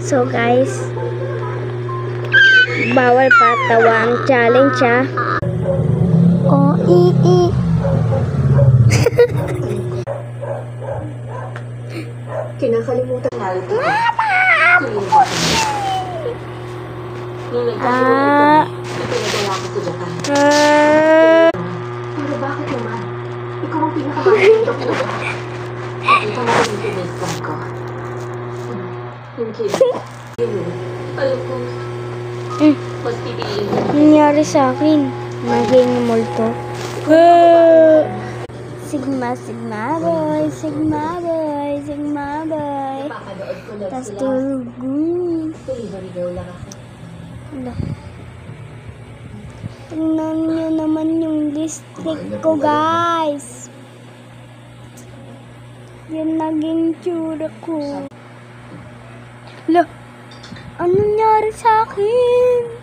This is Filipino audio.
So guys, bawal patawa ang challenge ha. Oh, Kinakalimutan natin. Nung Ah. ipinadala ko sa Japan. Pero bakit naman? Ikaw ang pinakamahirap ko. Nakita mo yung pinagpang ko. Yung kid. Alam ko, mas pipiliin mo. Nangyari sa akin. Maging multo. Sigma, sigma boy, sigma boy, sigma boy. Napapanood ko lang Tas sila. tuloy. Delivery girl lang ako. Tingnan nyo naman yung lipstick ko, guys. Yan naging tsura ko. Ano nangyari sa akin?